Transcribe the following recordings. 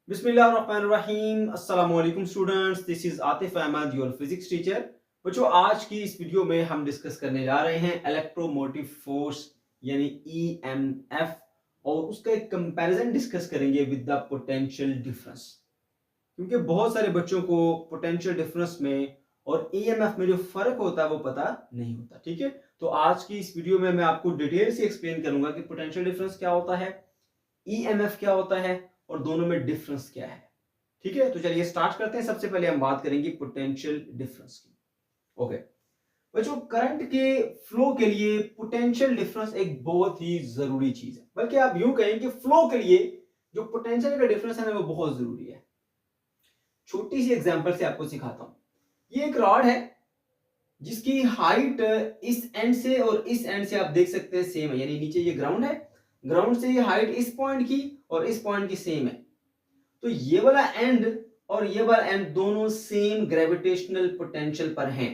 बिस्मिल्लाहिर्रहमानिर्रहीम अस्सलाम वालेकुम students, this is Atif Ahmad your physics teacher. बच्चों, आज की इस वीडियो में हम डिस्कस करने जा रहे हैं इलेक्ट्रोमोटिव फोर्स यानी ईएमएफ और उसका एक कंपैरिजन डिस्कस करेंगे विद द पोटेंशियल डिफरेंस। क्योंकि बहुत सारे बच्चों को पोटेंशियल डिफरेंस में और ईएमएफ में जो फर्क होता है वो पता नहीं होता। ठीक है, तो आज की इस वीडियो में मैं आपको डिटेल से एक्सप्लेन करूंगा कि पोटेंशियल डिफरेंस क्या होता है, ईएमएफ क्या होता है और दोनों में डिफरेंस क्या है। ठीक है, तो चलिए स्टार्ट करते हैं। सबसे पहले हम बात करेंगे पोटेंशियल डिफरेंस की। ओके बच्चों, करंट के फ्लो के लिए पोटेंशियल डिफरेंस एक बहुत ही जरूरी चीज है, बल्कि आप यूं कहें कि फ्लो के लिए जो पोटेंशियल का डिफरेंस है ना वो बहुत जरूरी है। छोटी सी एग्जांपल से आपको सिखाता हूं। ये एक रॉड है जिसकी हाइट इस एंड से और इस एंड से आप देख सकते हैं सेम है, यानी नीचे ये ग्राउंड है, ग्राउंड से ये हाइट इस पॉइंट की और इस पॉइंट की सेम है। तो ये वाला एंड और ये वाला एंड दोनों सेम ग्रेविटेशनल पोटेंशियल पर हैं।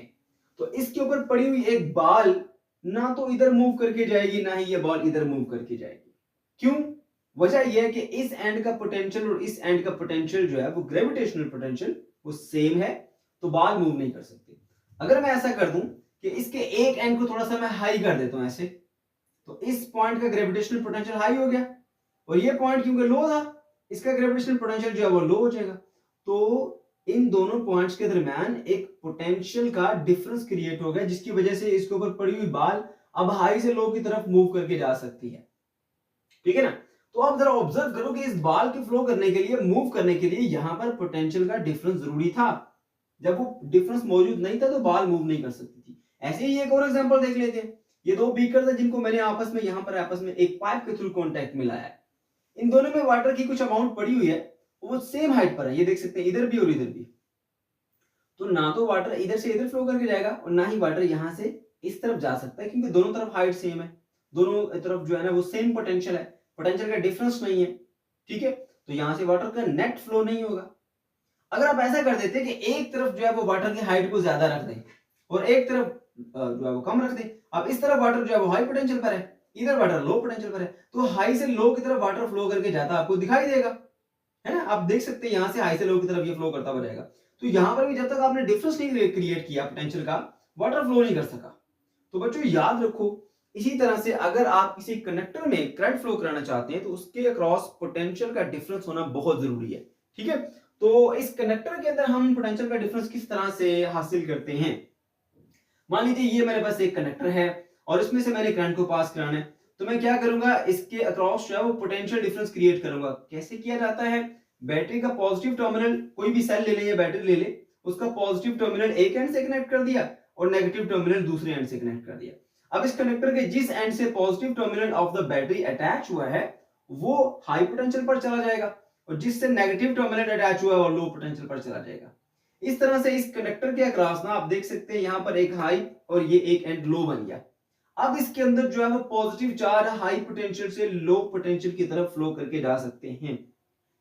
तो इसके ऊपर पड़ी हुई एक बॉल ना तो इधर मूव करके जाएगी ना ही ये बॉल इधर मूव करके जाएगी। क्यों? वजह यह है कि इस एंड का पोटेंशियल और इस एंड का पोटेंशियल जो है वो ग्रेविटेशनल पोटेंशियल वो सेम है, तो बॉल मूव नहीं कर सकती। अगर मैं ऐसा कर दूं कि इसके एक एंड को थोड़ा सा मैं हाई कर देता हूं ऐसे, तो इस पॉइंट का ग्रेविटेशनल पोटेंशियल हाई हो गया और ये पॉइंट क्योंकि लो था, इसका ग्रेविटेशनल पोटेंशियल जो है वो लो हो जाएगा। तो इन दोनों पॉइंट्स के दरमियान एक पोटेंशियल का डिफरेंस क्रिएट हो गया, जिसकी वजह से इसके ऊपर पड़ी हुई बॉल अब हाई से लो की तरफ मूव करके जा सकती है। ठीक है ना? तो आप जरा ऑब्जर्व करो कि इस बॉल के फ्लो करने के लिए, मूव करने के लिए यहां पर पोटेंशियल का डिफरेंस जरूरी था। जब वो डिफरेंस मौजूद नहीं था तो बॉल मूव नहीं कर सकती थी। ऐसे ही एक और एग्जांपल देख लेते हैं। ये दो बीकर है जिनको मैंने आपस में यहां पर आपस में एक पाइप के थ्रू कांटेक्ट मिलाया है। इन दोनों में वाटर की कुछ अमाउंट पड़ी हुई है, वो सेम हाइट पर है, ये देख सकते हैं इधर भी और इधर भी। तो ना तो वाटर इधर से इधर फ्लो करके जाएगा और ना ही वाटर यहां से इस तरफ जा सकता है, क्योंकि दोनों तरफ हाइट सेम है, दोनों तरफ जो है ना वो सेम पोटेंशियल है, पोटेंशियल का डिफरेंस नहीं है। ठीक है, तो यहां से वाटर का नेट फ्लो नहीं होगा। अगर आप ऐसा कर देते कि एक तरफ जो है वो वाटर की हाइट को ज्यादा रख दें और एक तरफ जो है वो कम रख दें, अब इस तरफ वाटर जो है वो हाई पोटेंशियल पर है, इधर वाटर लो पोटेंशियल पर है, तो हाई से लो की तरफ वाटर फ्लो करके जाता आपको दिखाई देगा, है ना? आप देख सकते हैं यहां से हाई से लो की तरफ ये फ्लो करता हुआ जाएगा। तो यहां पर भी जब तक आपने डिफरेंस नहीं क्रिएट किया पोटेंशियल का, वाटर फ्लो नहीं कर सका। तो बच्चों याद रखो, इसी तरह से अगर आप किसी कंडक्टर में करंट फ्लो कराना चाहते हैं तो उसके अक्रॉस पोटेंशियल का डिफरेंस होना बहुत जरूरी है। ठीक है, तो इस कंडक्टर के अंदर हम पोटेंशियल का डिफरेंस किस तरह से हासिल करते हैं? मान लीजिए ये मेरे पास एक कंडक्टर है और इसमें से मैंने करंट को पास कराना है, तो मैं क्या करूंगा, इसके अक्रॉस जो है वो पोटेंशियल डिफरेंस क्रिएट करूंगा। कैसे किया जाता है? बैटरी का पॉजिटिव टर्मिनल, कोई भी सेल ले ले या बैटरी ले ले, उसका पॉजिटिव टर्मिनल एक एंड से कनेक्ट कर दिया और नेगेटिव टर्मिनल दूसरे एंड से कनेक्ट कर दिया। अब इस कंडक्टर के जिस एंड से positive terminal of the battery attach हुआ है वो हाई पोटेंशियल पर चला जाएगा और जिससे नेगेटिव टर्मिनल अटैच हुआ है वो लो पोटेंशियल पर चला जाएगा। इस तरह से इस कंडक्टर के अक्रॉस ना आप देख सकते हैं यहां पर एक हाई और ये एक एंड लो बन गया। अब इसके अंदर जो है वो पॉजिटिव चार्ज हाई पोटेंशियल से लो पोटेंशियल की तरफ फ्लो करके जा सकते हैं,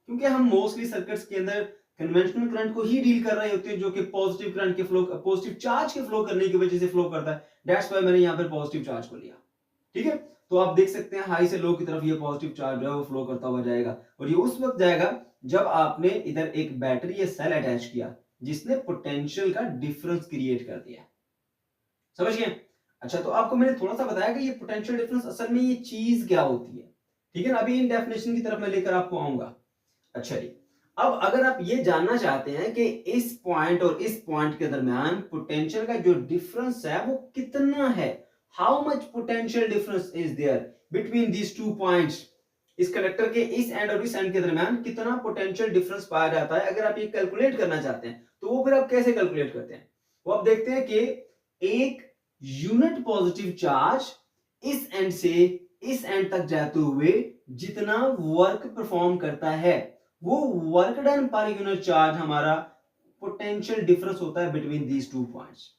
क्योंकि हम मोस्टली सर्किट्स के अंदर कन्वेंशनल करंट को ही डील कर रहे होते हैं जो कि पॉजिटिव करंट के फ्लो, पॉजिटिव चार्ज के फ्लो करने की वजह से फ्लो करता है। दैट्स व्हाई मैंने यहां पर पॉजिटिव चार्ज को लिया। ठीक है, तो आप देख सकते हैं हाई से लो की तरफ ये पॉजिटिव चार्ज जो है वो फ्लो करता हुआ जाएगा और ये उस वक्त जाएगा जब आपने इधर एक बैटरी या सेल अटैच किया जिसने पोटेंशियल का डिफरेंस क्रिएट कर दिया। समझ गए? अच्छा, तो आपको मैंने थोड़ा सा बताया कि ये पोटेंशियल डिफरेंस असल में ये चीज क्या होती है। ठीक है ना, अभी इन डेफिनेशन की तरफ मैं लेकर आपको आऊंगा। अच्छा जी, अब अगर आप ये जानना चाहते हैं कि इस पॉइंट और इस पॉइंट के दरमियान पोटेंशियल का जो डिफरेंस है वो कितना है, how much potential difference is there between these two points, इस कंडक्टर के इस एंड और इस एंड के दरमियान कितना पोटेंशियल डिफरेंस पाया जाता है, अगर आप ये कैलकुलेट करना चाहते हैं तो वो फिर आप कैसे कैलकुलेट करते हैं? वो आप देखते हैं कि एक यूनिट पॉजिटिव चार्ज इस एंड से इस एंड तक जाते हुए जितना वर्क परफॉर्म करता है वो वर्क डन पर यूनिट चार्ज हमारा पोटेंशियल डिफरेंस होता है बिटवीन दीज टू पॉइंट्स।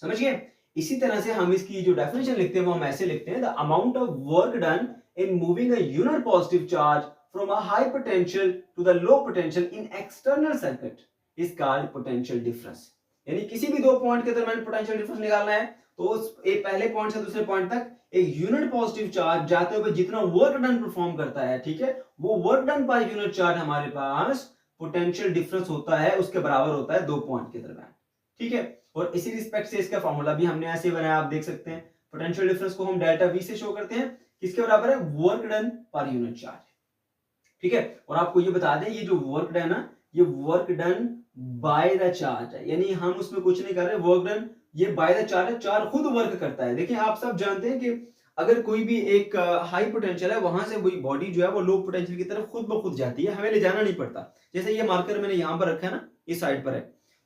समझ गए? इसी तरह से हम इसकी जो डेफिनेशन लिखते हैं वो हम ऐसे लिखते हैं, the amount of work done in moving a unit positive charge from a high potential to the low potential in external circuit is called potential difference. यानी किसी भी दो पॉइंट के दरमियान पोटेंशियल डिफरेंस निकालना है तो उस एक पहले पॉइंट से दूसरे पॉइंट तक एक यूनिट पॉजिटिव चार्ज जाते हुए जितना वर्क डन परफॉर्म करता है, ठीक है, वो वर्क डन पर यूनिट चार्ज हमारे पास पोटेंशियल डिफरेंस होता है, उसके बराबर होता है 2 पॉइंट के दरमियान, ठीक है। और इसी रिस्पेक्ट से इसका फॉर्मूला भी हमने ऐसे बनाया, आप देख सकते हैं। पोटेंशियल डिफरेंस को हम डेल्टा वी से शो करते हैं, किसके बराबर है, वर्क डन पर यूनिट चार्ज, ठीक है। और आपको ये बता दें, ये जो वर्क डन है, ये work done by the charge है, यानी हम उसमें कुछ नहीं कर रहे, वर्क डन ये बाय द चार्ज है, चार्ज खुद वर्क करता है। देखिए आप सब जानते हैं कि अगर कोई भी एक हाई पोटेंशियल है, वहां से वही बॉडी जो है वो लो पोटेंशियल की तरफ खुद ब खुद जाती है, हमें ले जाना नहीं पड़ता। जैसे ये मार्कर मैंने यहां पर रखा है ना, इस साइड पर है,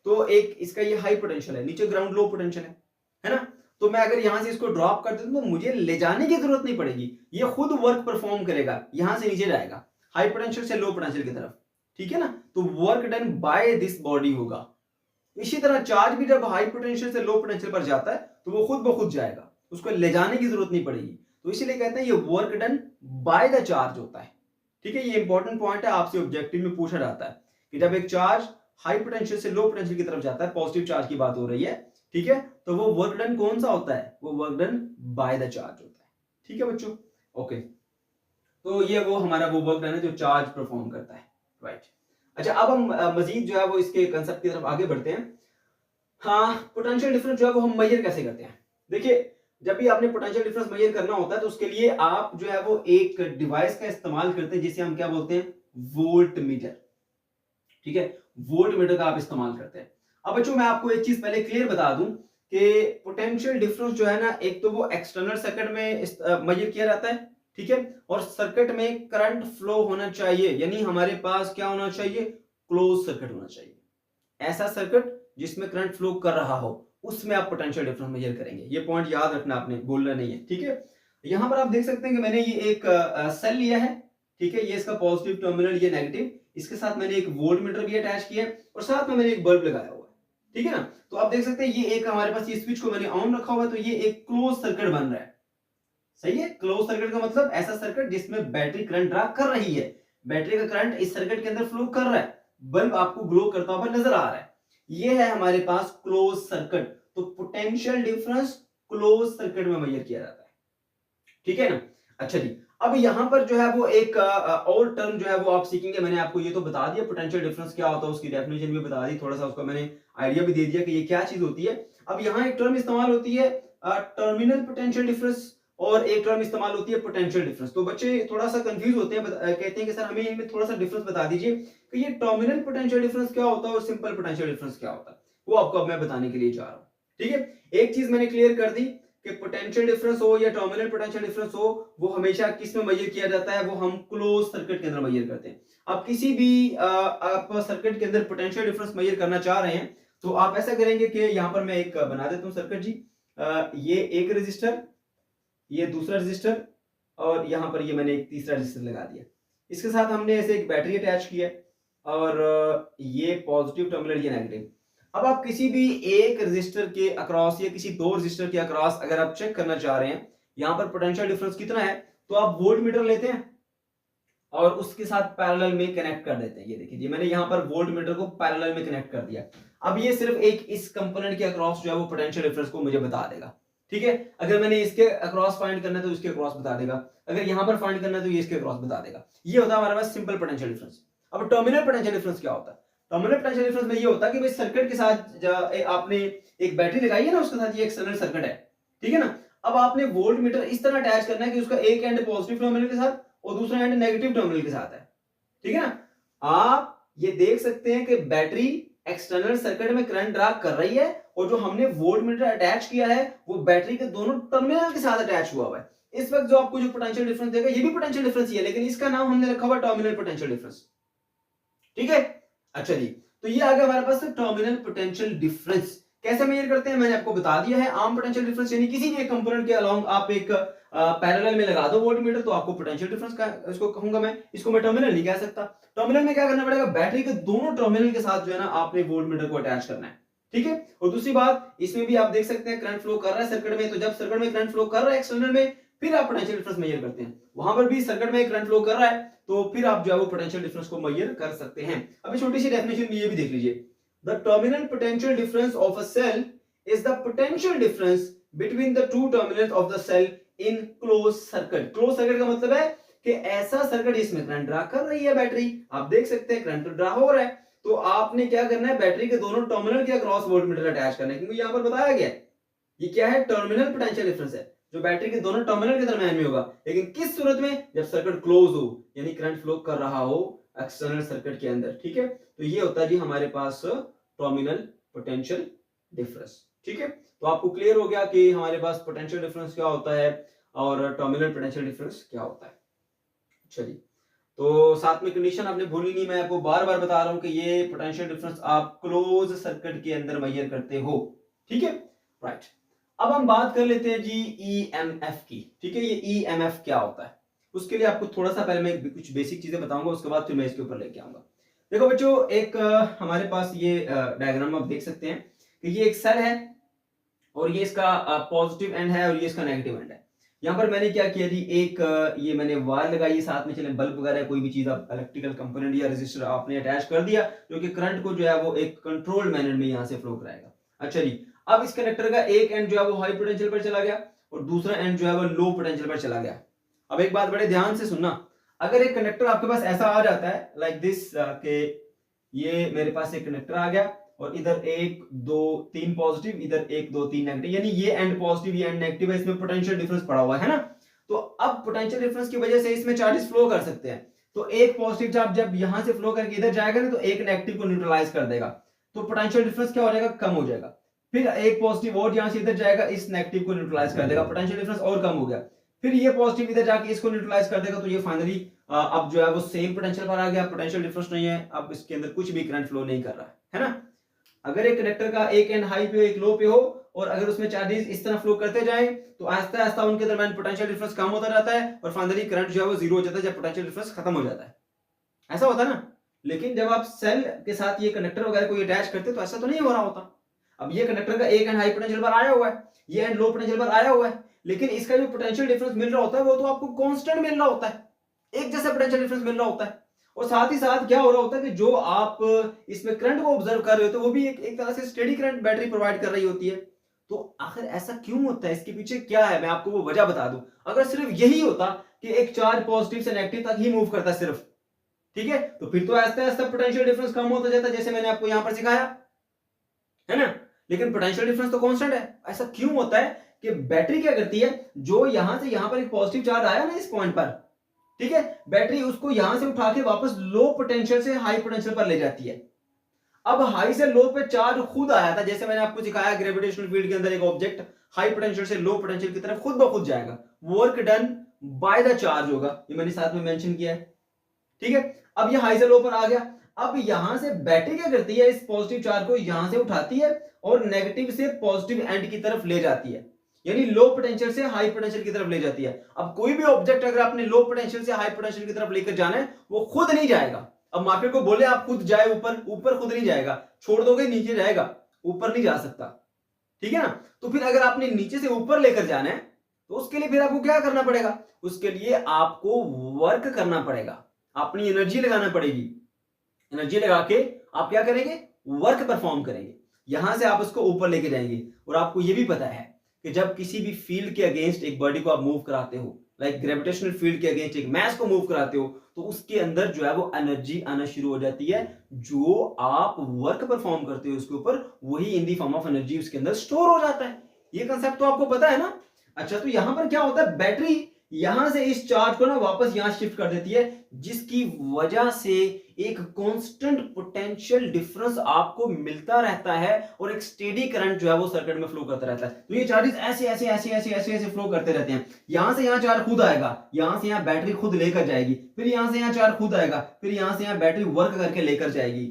तो एक इसका ये हाई पोटेंशियल है, नीचे ग्राउंड लो पोटेंशियल है ना। तो मैं अगर यहां से इसको ड्रॉप कर दूं तो मुझे ले जाने की जरूरत नहीं पड़ेगी, ये खुद वर्क परफॉर्म करेगा, यहां से नीचे जाएगा हाई पोटेंशियल से लो पोटेंशियल की तरफ, ठीक है ना। तो work done by this body होगा। इसी तरह चार्ज भी जब हाई पोटेंशियल से लो पोटेंशियल पर जाता है तो वो खुद ब खुद जाएगा, उसको ले जाने की जरूरत नहीं पड़ेगी। तो इसीलिए कहते हैं ये work done by the charge होता है, ठीक है। ये इंपॉर्टेंट पॉइंट है, आपसे ऑब्जेक्टिव में पूछा जाता है कि जब एक चार्ज हाई पोटेंशियल से लो पोटेंशियल की तरफ जाता है, पॉजिटिव चार्ज की बात हो रही है, ठीक है, तो वो वर्क डन कौन सा होता है, वो work done by the charge होता है, ठीक है बच्चों। ओके, तो ये वो हमारा वो वर्क डन है जो चार्ज परफॉर्म करता है, राइट। अच्छा, अब हम मजीद जो है वो इसके कंसेप्ट की तरफ आगे बढ़ते हैं। हाँ, पोटेंशियल डिफरेंस जो है वो हम मेजर कैसे करते हैं। देखिए, जब भी आपने पोटेंशियल डिफरेंस मेजर करना होता है तो उसके लिए आप जो है वो एक डिवाइस का इस्तेमाल करते हैं जिसे हम क्या बोलते हैं, वोल्ट मीटर, ठीक है। वोल्ट मीटर का आप इस्तेमाल करते हैं। अब बच्चों मैं आपको एक चीज पहले क्लियर बता दूं कि पोटेंशियल डिफरेंस जो है ना, एक तो वो एक्सटर्नल सर्किट में मेजर किया जाता है, ठीक है, और सर्किट में करंट फ्लो होना चाहिए, यानी हमारे पास क्या होना चाहिए, क्लोज सर्किट होना चाहिए। ऐसा सर्किट जिसमें करंट फ्लो कर रहा हो, उसमें आप पोटेंशियल डिफरेंस मेजर करेंगे। ये पॉइंट याद रखना, आपने बोलना नहीं है, ठीक है। यहां पर आप देख सकते हैं कि मैंने ये एक सेल लिया है, ठीक है, ये इसका पॉजिटिव टर्मिनल, ये नेगेटिव, इसके साथ मैंने एक वोल्ट मीटर भी अटैच किया है और साथ में मैंने एक बल्ब लगाया हुआ है, ठीक है ना। तो आप देख सकते हैं ये एक हमारे पास, ये स्विच को मैंने ऑन रखा हुआ है, तो ये एक क्लोज सर्किट बन रहा है, सही है। क्लोज सर्किट का मतलब ऐसा सर्किट जिसमें बैटरी करंट ड्रा कर रही है, बैटरी का करंट इस सर्किट के अंदर फ्लो कर रहा है, बल्ब आपको ग्लो करता हुआ नजर आ रहा है, ये है हमारे पास क्लोज सर्किट। तो पोटेंशियल डिफरेंस क्लोज सर्किट में मेजर किया जाता है, ठीक है ना। अच्छा जी, अब यहां पर जो है वो एक और टर्म जो है वो आप सीखेंगे। मैंने आपको ये तो बता दिया पोटेंशियल डिफरेंस क्या होता है, उसकी डेफिनेशन भी बता दी, थोड़ा सा उसका मैंने आइडिया भी दे दिया कि ये क्या चीज होती है। अब यहाँ एक टर्म इस्तेमाल होती है टर्मिनल पोटेंशियल डिफरेंस, और एक टर्म इस्तेमाल होती है पोटेंशियल डिफरेंस। तो बच्चे थोड़ा सा कंफ्यूज होते हैं, कहते हैं कि सर हमें इनमें थोड़ा सा डिफरेंस बता दीजिए कि ये टर्मिनल पोटेंशियल डिफरेंस क्या होता है और सिंपल पोटेंशियल डिफरेंस क्या होता है। वो आपको अब मैं बताने के लिए जा रहा हूँ, ठीक है। एक चीज मैंने क्लियर कर दी कि पोटेंशियल डिफरेंस हो या टर्मिनल पोटेंशियल डिफरेंस हो, वो हमेशा किस में मेजर किया जाता है, वो हम क्लोज सर्किट के अंदर मेजर करते हैं। अब किसी भी आप सर्किट के अंदर पोटेंशियल डिफरेंस मेजर करना चाह रहे हैं तो आप ऐसा करेंगे कि यहाँ पर मैं एक बना देता हूँ सर्किट जी, ये एक रजिस्टर, ये दूसरा रजिस्टर, और यहाँ पर ये मैंने एक तीसरा रजिस्टर लगा दिया। इसके साथ हमने ऐसे एक बैटरी अटैच किया और ये पॉजिटिव टर्मिनल, ये नेगेटिव। अब आप किसी भी एक रजिस्टर के अक्रॉस या किसी दो रजिस्टर के अक्रॉस अगर आप चेक करना चाह रहे हैं यहाँ पर पोटेंशियल डिफरेंस कितना है, तो आप वोल्ट मीटर लेते हैं और उसके साथ पैरेलल में कनेक्ट कर देते हैं। ये देखिए, मैंने यहाँ पर वोल्ट मीटर को पैरेलल में कनेक्ट कर दिया। अब ये सिर्फ एक इस कंपोनेंट के अक्रॉस जो है वो पोटेंशियल डिफरेंस को मुझे बता देगा, ठीक है। अगर मैंने इसके अक्रॉस फाइंड करना है तो इसके अक्रॉस बता देगा, अगर यहाँ पर फाइंड करना है तो ये इसके अक्रॉस बता देगा। ये होता है हमारे पास सिंपल पोटेंशियल डिफरेंस। अब टर्मिनल पोटेंशियल डिफरेंस क्या होता है, टर्मिनल पोटेंशियल डिफरेंस में ये होता है कि भाई सर्किट के साथ आपने एक बैटरी लगाई है ना, उसके साथ ये एक्सटर्नल सर्किट है, ठीक है ना। अब आपने वोल्ट मीटर इस तरह अटैच करना है कि उसका एक एंड पॉजिटिव टर्मिनल के साथ और दूसरा एंड नेगेटिव टर्मिनल के साथ है, ठीक है ना। आप ये देख सकते हैं कि बैटरी एक्सटर्नल सर्किट में करंट ड्रा कर रही है और जो हमने वोल्ट मीटर अटैच किया है वो बैटरी के दोनों टर्मिनल के साथ अटैच हुआ है। इस वक्त जो आपको जो पोटेंशियल डिफरेंस देगा ये भी पोटेंशियल डिफरेंस ही है, लेकिन इसका नाम हमने रखा हुआ टर्मिनल पोटेंशियल डिफरेंस, ठीक है। अच्छा जी, तो ये आ गया हमारे पास टर्मिनल पोटेंशियल डिफरेंस। कैसे मेजर करते हैं मैंने आपको बता दिया है। आम पोटेंशियल डिफरेंस यानी किसी भी एक कंपोनेंट के अलोंग आप एक पैरेलल में लगा दो वोल्ट मीटर तो आपको पोटेंशियल डिफरेंस का इसको कहूंगा मैं, इसको मैं टर्मिनल नहीं कह सकता। टर्मिनल में क्या करना पड़ेगा, बैटरी के दोनों टर्मिनल के साथ जो है ना आपने वोल्ट मीटर को अटैच करना है, ठीक है। और दूसरी बात, इसमें भी आप देख सकते हैं करंट फ्लो कर रहा है सर्किट में, तो जब सर्किट में करंट फ्लो कर रहा है एक्सटर्नल में, फिर आप पोटेंशियल डिफरेंस मेजर करते हैं। वहां पर भी सर्किट में करंट फ्लो कर रहा है तो फिर आप जो है वो पोटेंशियल डिफरेंस को मेजर कर सकते हैं। अभी छोटी सी डेफिनेशन ये भी देख लीजिए, the terminal potential difference of a cell is the potential difference between the two terminals of the cell in close circuit. Close circuit का मतलब है कि ऐसा सर्किट जिसमें करंट ड्रा कर रही है बैटरी। आप देख सकते हैं करंट ड्रा हो रहा है, तो आपने क्या करना है, बैटरी के दोनों टर्मिनल के अक्रॉस वोल्टमीटर अटैच करना है, क्योंकि यहां पर बताया गया है ये क्या है, टर्मिनल पोटेंशियल डिफरेंस है जो बैटरी के दोनों टर्मिनल के दरमियान में होगा। लेकिन किस सूरत में, जब सर्किट क्लोज हो, यानी करंट फ्लो कर रहा हो एक्सटर्नल सर्किट के अंदर। ठीक है, तो ये होता है जी हमारे पास टर्मिनल पोटेंशियल डिफरेंस। ठीक है, तो आपको क्लियर हो गया कि हमारे पास पोटेंशियल डिफरेंस क्या होता है और टर्मिनल पोटेंशियल डिफरेंस क्या होता है। चलिए, तो साथ में कंडीशन आपने भूली नहीं, मैं आपको बार बार बता रहा हूं कि ये पोटेंशियल डिफरेंस आप क्लोज सर्किट के अंदर मेजर करते हो। ठीक है, राइट। अब हम बात कर लेते हैं जी ईएमएफ की। ठीक है, ये ईएमएफ क्या होता है, उसके लिए आपको थोड़ा सा पहले मैं कुछ बेसिक चीजें बताऊंगा, उसके बाद फिर मैं इसके ऊपर लेके आऊंगा। देखो बच्चों, एक हमारे पास ये डायग्राम आप देख सकते हैं कि ये एक सेल है और ये इसका पॉजिटिव एंड है और ये इसका नेगेटिव एंड है। यहाँ पर मैंने क्या किया जी, एक ये मैंने वायर लगाई है, साथ में चले बल्ब वगैरह कोई भी चीज आप इलेक्ट्रिकल कंपोनेंट या रेजिस्टर आपने अटैच कर दिया, जो कि करंट को जो है वो एक कंट्रोल्ड मैनर में यहाँ से फ्लो कराएगा। अच्छा जी, अब इस कनेक्टर का एक एंड जो है वो हाई पोटेंशियल पर चला गया और दूसरा एंड जो है वो लो पोटेंशियल पर चला गया। अब एक बात बड़े ध्यान से सुनना, अगर एक कनेक्टर आपके पास ऐसा आ जाता है लाइक दिस के ये मेरे पास एक कनेक्टर आ गया और इधर 1 2 3 पॉजिटिव, इधर 1 2 3 नेगेटिव, यानी ये एंड पॉजिटिव ये एंड नेगेटिव है, इसमें पोटेंशियल डिफरेंस पड़ा हुआ है ना। तो अब पोटेंशियल डिफरेंस की वजह से इसमें चार्जेस फ्लो कर सकते हैं। तो एक पॉजिटिव चार्ज जब यहां से फ्लो करके इधर जाएगा ना, तो एक नेगेटिव को न्यूट्रलाइज कर देगा, तो पोटेंशियल डिफरेंस क्या हो जाएगा, कम हो जाएगा। फिर एक पॉजिटिव और यहां से इधर जाएगा, इस नेगेटिव को न्यूट्रलाइज कर देगा, पोटेंशियल डिफरेंस और कम हो गया। फिर ये पॉजिटिव इधर जाके इसको न्यूट्रलाइज कर देगा, तो ये फाइनली अब जो है वो सेम पोटेंशियल पर आ गया, पोटेंशियल डिफरेंस नहीं है, अब इसके अंदर कुछ भी करंट फ्लो नहीं कर रहा है ना। अगर एक कनेक्टर का एक एंड हाई पे एक लो पे हो और अगर उसमें चार्जेस इस तरह फ्लो करते जाएं, तो आहिस्ता आहिस्ता उनके दरमियान पोटेंशियल डिफरेंस कम होता जाता है और फाइनली करंट जो है वो जीरो हो जाता है जब पोटेंशियल डिफरेंस खत्म हो जाता है। ऐसा होता है ना। लेकिन जब आप सेल के साथ ये कनेक्टर वगैरह को अटैच करते तो ऐसा तो नहीं हो रहा होता। अब ये कनेक्टर का एक एंड हाई पोटेंशियल पर आया हुआ है, ये एंड लो पोटेंशियल पर आया हुआ है, लेकिन इसका जो पोटेंशियल डिफरेंस मिल रहा होता है वो तो आपको कांस्टेंट मिल रहा होता है, एक जैसा पोटेंशियल डिफरेंस मिल रहा होता है। और साथ ही साथ क्या हो रहा होता है कि जो आप इसमें करंट को ऑब्जर्व कर रहे हो तो वो भी एक तरह से स्टेडी करंट बैटरी प्रोवाइड कर रही होती है। तो आखिर ऐसा क्यों होता है, इसके पीछे क्या है, मैं आपको वो वजह बता दूं। अगर सिर्फ यही होता कि एक चार्ज पॉजिटिव से नेगेटिव तक ही मूव करता सिर्फ, ठीक है, तो फिर तो आहिस्ता आहिस्ता पोटेंशियल डिफरेंस कम होता जाता, जैसे मैंने आपको यहां पर सिखाया है ना। लेकिन पोटेंशियल डिफरेंस तो कांस्टेंट है। ऐसा क्यों होता है कि बैटरी क्या करती है, जो यहां से यहां पर एक पॉजिटिव चार्ज आया ना इस पॉइंट पर, ठीक है, बैटरी उसको यहां से उठा के वापस लो पोटेंशियल से हाई पोटेंशियल पर ले जाती है। अब हाई से लो पे चार्ज खुद आया था, जैसे मैंने आपको सिखाया ग्रेविटेशनल फील्ड के अंदर एक ऑब्जेक्ट हाई पोटेंशियल से लो पोटेंशियल की तरफ खुद ब खुद जाएगा, work done by the charge होगा, ये मैंने साथ में मेंशन किया है। ठीक है, अब ये हाई से लो पर आ गया। अब यहां से बैटरी क्या करती है, इस पॉजिटिव चार्ज को यहां से उठाती है और नेगेटिव से पॉजिटिव एंड की तरफ ले जाती है, यानी लो पोटेंशियल से हाई पोटेंशियल की तरफ ले जाती है। अब कोई भी ऑब्जेक्ट अगर आपने लो पोटेंशियल से हाई पोटेंशियल की तरफ लेकर जाना है, वो खुद नहीं जाएगा। अब मार्केट को बोले आप खुद जाए ऊपर, ऊपर खुद नहीं जाएगा, छोड़ दोगे नीचे जाएगा, ऊपर नहीं जा सकता। ठीक है ना। तो फिर अगर आपने नीचे से ऊपर लेकर जाना है तो उसके लिए फिर आपको क्या करना पड़ेगा, उसके लिए आपको वर्क करना पड़ेगा, अपनी एनर्जी लगाना पड़ेगी। एनर्जी लगा के आप क्या करेंगे, वर्क परफॉर्म करेंगे, यहां से आप उसको ऊपर लेके जाएंगे। और आपको यह भी पता है कि जब किसी भी फील्ड के अगेंस्ट एक बॉडी को आप मूव कराते हो, लाइक ग्रेविटेशनल फील्ड के अगेंस्ट एक मास को मूव कराते हो, तो उसके अंदर जो है वो एनर्जी आना शुरू हो जाती है। जो आप वर्क परफॉर्म करते हो उसके ऊपर, वही इन दी फॉर्म ऑफ एनर्जी उसके अंदर स्टोर हो जाता है। ये कंसेप्ट तो आपको पता है ना। अच्छा, तो यहां पर क्या होता है, बैटरी यहां से इस चार्ज को ना वापस यहां शिफ्ट कर देती है, जिसकी वजह से एक कांस्टेंट पोटेंशियल डिफरेंस आपको मिलता रहता है और एक स्टेडी करंट जो है वो सर्किट में फ्लो करता रहता है। तो ये चार्जेस ऐसे ऐसे ऐसे ऐसे ऐसे ऐसे फ्लो करते रहते हैं। यहां से यहां चार्ज खुद आएगा, यहां से यहां बैटरी खुद लेकर जाएगी, फिर यहां से यहां चार्ज खुद आएगा, फिर यहां से यहां बैटरी वर्क करके लेकर जाएगी।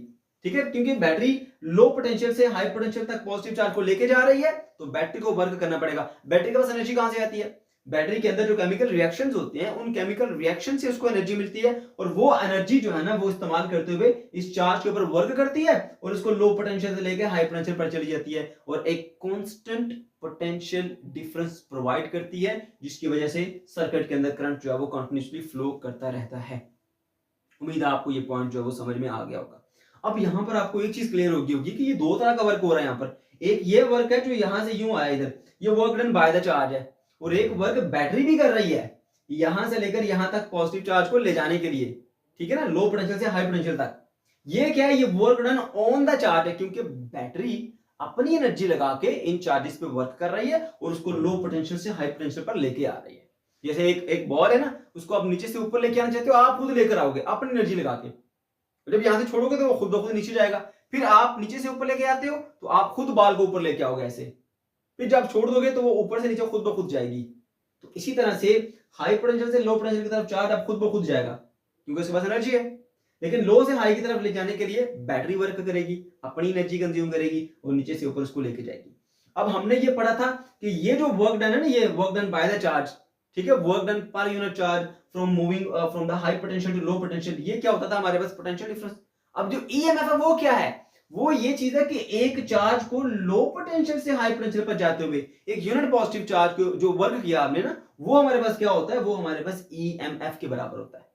ठीक है, क्योंकि बैटरी लो पोटेंशियल से हाई पोटेंशियल तक पॉजिटिव चार्ज को लेके जा रही है, तो बैटरी को वर्क करना पड़ेगा। बैटरी के पास एनर्जी कहां से आती है, बैटरी के अंदर जो केमिकल रिएक्शंस होते हैं, उन केमिकल रिएक्शन से उसको एनर्जी मिलती है और वो एनर्जी जो है ना वो इस्तेमाल करते हुए इस चार्ज के ऊपर वर्क करती है और उसको लो पोटेंशियल से लेकर हाई पोटेंशियल पर चली जाती है और एक कांस्टेंट पोटेंशियल डिफरेंस प्रोवाइड करती है, जिसकी वजह से सर्किट के अंदर करंट जो है वो कंटिन्यूअसली फ्लो करता रहता है। उम्मीद है आपको ये पॉइंट जो है वो समझ में आ गया होगा। अब यहां पर आपको एक चीज क्लियर होगी कि ये दो तरह का वर्क हो रहा है। यहाँ पर एक ये वर्क है जो यहां से यूं आया इधर, ये work done by the charge है, और एक वर्क बैटरी भी कर रही है यहां से लेकर यहां तक पॉजिटिव चार्ज को ले जाने के लिए, ठीक है ना, लो पोटेंशियल से हाई पोटेंशियल तक। ये क्या है, ये work done on the charge है, क्योंकि बैटरी अपनी एनर्जी लगा के इन चार्जेस पे वर्क कर रही है और उसको लो पोटेंशियल से हाई पोटेंशियल पर लेके आ रही है। जैसे एक बॉल है ना, उसको आप नीचे से ऊपर लेके आना चाहते हो, आप खुद लेकर आओगे अपनी एनर्जी लगा के। जब यहां से छोड़ोगे तो वो खुद ब खुद नीचे जाएगा, फिर आप नीचे से ऊपर लेके आते हो तो आप खुद बॉल को ऊपर लेके आओगे ऐसे, फिर जब छोड़ दोगे तो वो ऊपर से नीचे खुद ब खुद जाएगी। तो इसी तरह से हाई पोटेंशियल से लो पोटेंशियल की तरफ चार्ज अब खुद ब खुद जाएगा, क्योंकि उसके पास एनर्जी है। लेकिन लो से हाई की तरफ ले जाने के लिए बैटरी वर्क करेगी, अपनी एनर्जी कंज्यूम करेगी और नीचे से ऊपर उसको लेके जाएगी। अब हमने ये पढ़ा था कि ये जो वर्क डन है ना, ये work done by the charge, ठीक है, वर्क डन पर unit charge from moving from the high potential to low potential, ये क्या होता था हमारे पास, पोटेंशियल डिफरेंस। अब जो ईएमएफ है वो क्या है, वो ये चीज है कि एक चार्ज को लो पोटेंशियल से हाई पोटेंशियल पर जाते हुए एक यूनिट पॉजिटिव चार्ज को जो वर्क किया आपने ना, वो हमारे पास क्या होता है, वो हमारे पास ईएमएफ के बराबर होता है,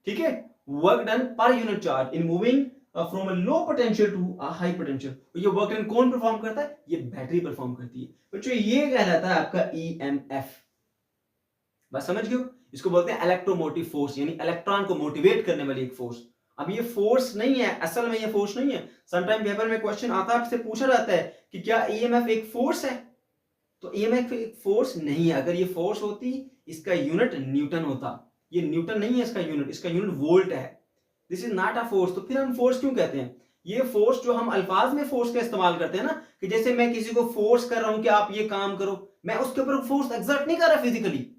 ठीक है। वर्क डन पर unit charge in moving from a low potential to a high potential. ये वर्क डन कौन परफॉर्म करता है, ये बैटरी परफॉर्म करती है बच्चों, ये कहलाता है आपका ईएमएफ। बस समझ गए हो, इसको बोलते हैं इलेक्ट्रोमोटिव फोर्स, यानी इलेक्ट्रॉन को मोटिवेट करने वाली एक फोर्स। अब ये फोर्स नहीं है, असल में ये फोर्स नहीं है। समटाइम पेपर में क्वेश्चन आता है, आपसे पूछा जाता है कि क्या ईएमएफ एक फोर्स है, तो ईएमएफ एक फोर्स नहीं है। अगर ये फोर्स होती, इसका यूनिट न्यूटन होता, ये न्यूटन नहीं है इसका यूनिट, इसका यूनिट वोल्ट है। This is not a force. तो फिर हम फोर्स क्यों कहते हैं, ये फोर्स जो हम अल्फाज में फोर्स का इस्तेमाल करते हैं ना, कि जैसे मैं किसी को फोर्स कर रहा हूं कि आप ये काम करो, मैं उसके ऊपर फोर्स एक्सर्ट नहीं कर रहा फिजिकली,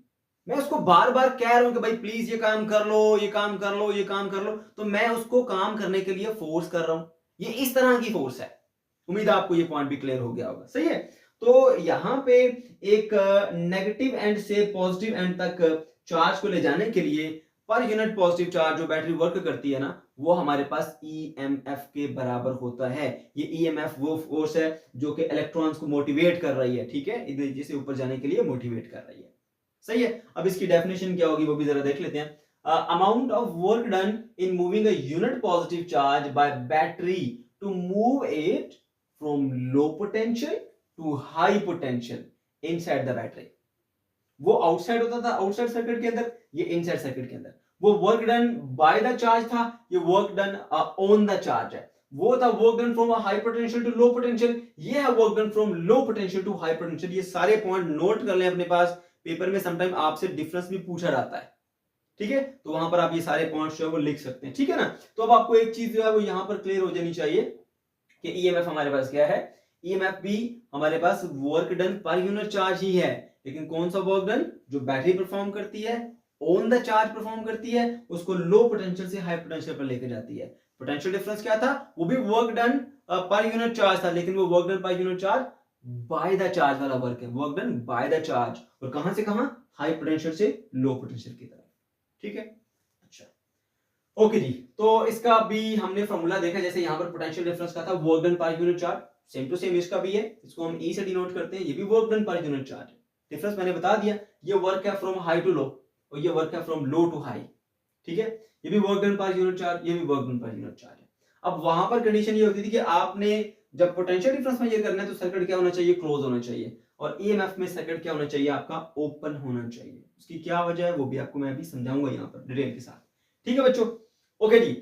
मैं उसको बार बार कह रहा हूं कि भाई प्लीज ये काम कर लो, ये काम कर लो, ये काम कर लो, तो मैं उसको काम करने के लिए फोर्स कर रहा हूं। ये इस तरह की फोर्स है। उम्मीद है आपको ये पॉइंट भी क्लियर हो गया होगा, सही है। तो यहां पे एक नेगेटिव एंड से पॉजिटिव एंड तक चार्ज को ले जाने के लिए पर यूनिट पॉजिटिव चार्ज जो बैटरी वर्क करती है ना, वो हमारे पास ईएमएफ के बराबर होता है। ये ईएमएफ वो फोर्स है जो कि इलेक्ट्रॉन्स को मोटिवेट कर रही है, ठीक है, एनर्जी से ऊपर जाने के लिए मोटिवेट कर रही है, सही है। अब इसकी डेफिनेशन क्या होगी वो भी जरा देख लेते हैं। Amount of work done in moving a unit positive charge by battery to move it from low potential to high potential inside the battery. वो आउटसाइड होता था, आउटसाइड सर्किट के अंदर, ये इनसाइड सर्किट के अंदर। वो work done by the charge था, ये work done on the charge है। वो था work done from high potential to low potential, ये है work done from low potential to high potential. ये सारे पॉइंट नोट कर लें अपने पास, पेपर में समटाइम आपसे डिफरेंस भी पूछा जाता है, ठीक है, तो वहां पर आप ये सारे पॉइंट्स जो है वो लिख सकते हैं, ठीक है ना। तो अब आपको एक चीज जो है वो यहां पर क्लियर हो जानी चाहिए कि ईएमएफ हमारे पास क्या है, ईएमएफ भी हमारे पास वर्क डन पर यूनिट चार्ज ही है, लेकिन कौन सा वर्क डन, जो बैटरी परफॉर्म करती है, ऑन द चार्ज परफॉर्म करती है, उसको लो पोटेंशियल से हाई पोटेंशियल पर लेकर जाती है। पोटेंशियल डिफरेंस क्या था, वो भी वर्क डन पर यूनिट चार्ज था, लेकिन वो वर्क डन पर unit charge by the charge वाला वर्क है, work done by the charge, और कहां से कहां, हाई पोटेंशियल से लो पोटेंशियल की तरफ, ठीक है। अच्छा, ओके जी, तो इसका भी हमने फॉर्मूला देखा, जैसे यहां पर पोटेंशियल डिफरेंस का था वर्क डन पर unit charge, same to same इसका भी है, इसको हम ई से डिनोट करते हैं, ये भी वर्क डन पर यूनिट चार्ज है। डिफरेंस मैंने बता दिया, ये वर्क है फ्रॉम हाई टू लो और ये वर्क है फ्रॉम लो टू हाई, ठीक है। ये भी वर्क डन पर यूनिट चार्ज, ये भी वर्क डन पर यूनिट चार्ज है। अब वहां पर कंडीशन ये होती थी कि आपने जब पोटेंशियल डिफरेंस मेजर करना है तो सर्किट क्या होना चाहिए, क्लोज होना चाहिए, और ईएमएफ में सर्किट क्या होना चाहिए, आपका ओपन होना चाहिए। उसकी क्या वजह है वो भी आपको मैं अभी समझाऊंगा यहाँ पर डिटेल के साथ, ठीक है बच्चों। ओके जी,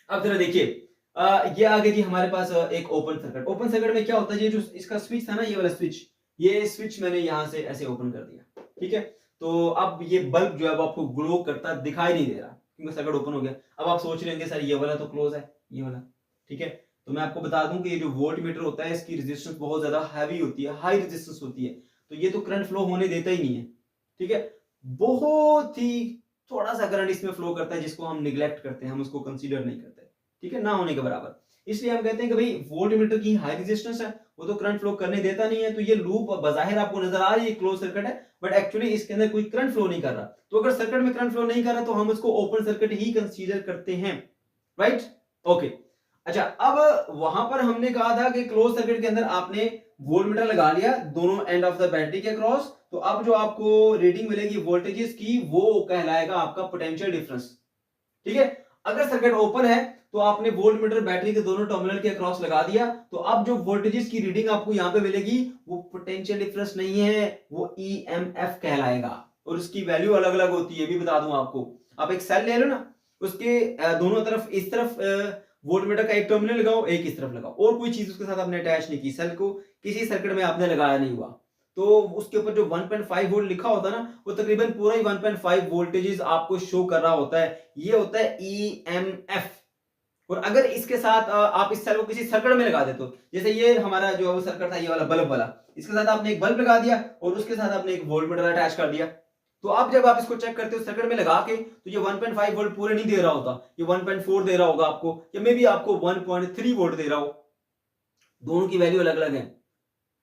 अब जरा देखिए, ये आगे जी हमारे पास एक ओपन सर्किट। ओपन सर्किट में क्या होता है, ये जो इसका स्विच था ना, ये वाला स्विच, ये स्विच मैंने यहां से ऐसे ओपन कर दिया, ठीक है। तो अब ये बल्ब जो है वो आपको ग्लो करता दिखाई नहीं दे रहा, क्योंकि सर्किट ओपन हो गया। अब आप सोच रहे होंगे सर ये वाला तो क्लोज है, ये वाला, ठीक है। तो मैं आपको बता दूं कि ये जो वोल्ट मीटर होता है, इसकी रेजिस्टेंस बहुत ज्यादा हैवी होती है, हाई रेजिस्टेंस होती है, तो ये तो करंट फ्लो होने देता ही नहीं है, ठीक है। बहुत ही थोड़ा सा करंट इसमें फ्लो करता है, जिसको हम निग्लेक्ट करते हैं, हम उसको कंसीडर नहीं करते, ठीक है, ना होने के बराबर। इसलिए हम कहते हैं कि भाई वोल्ट मीटर की हाई रेजिस्टेंस है, वो तो करंट फ्लो करने देता नहीं है। तो ये लूप बाहर आपको नजर आ रही है क्लोज सर्किट है, बट एक्चुअली इसके अंदर कोई करंट फ्लो नहीं कर रहा। तो अगर सर्किट में करंट फ्लो नहीं कर रहा तो हम उसको ओपन सर्किट ही कंसीडर करते हैं, राइट, ओके। अच्छा, अब वहां पर हमने कहा था कि क्लोज सर्किट के अंदर आपने वोल्ट मीटर लगा लिया दोनों एंड ऑफ द बैटरी के अक्रॉस, तो अब जो आपको रीडिंग मिलेगी वोल्टेजेस की, वो कहलाएगा आपका पोटेंशियल डिफरेंस, ठीक है। अगर सर्किट ओपन है तो आपने वोल्ट मीटर बैटरी के दोनों टर्मिनल के अक्रॉस लगा दिया, तो अब जो वोल्टेजेस की रीडिंग आपको यहां पे मिलेगी वो पोटेंशियल डिफरेंस नहीं है, वो ईएमएफ कहलाएगा। और उसकी वैल्यू अलग अलग होती है, भी बता दूं आपको। आप एक सेल ले लो ना, उसके दोनों तरफ, इस तरफ वोल्ट मीटर का एक टर्मिनल लगाओ, एक इस तरफ लगाओ, और कोई चीज उसके साथ आपने अटैच नहीं की, सेल को किसी सर्किट में आपने लगाया नहीं हुआ, तो उसके ऊपर जो 1.5 वोल्ट लिखा होता है ना, वो तकरीबन पूरा ही 1.5 वोल्टेजेस आपको शो कर रहा होता है। ये होता है ईएमएफ। और अगर इसके साथ आप इस सेल को किसी सर्किट में लगा देते हो, जैसे ये हमारा जो सर्किट था, ये वाला बल्ब वाला, इसके साथ आपने एक बल्ब लगा दिया और उसके साथ आपने एक वोल्ट मीटर अटैच कर दिया, तो अब जब आप इसको चेक करते हो सर्किट में लगा के, तो ये 1.5 वोल्ट पूरे नहीं दे रहा होता, ये 1.4 दे रहा होगा आपको, या मे बी आपको 1.3 वोल्ट दे रहा हो। दोनों की वैल्यू अलग अलग है।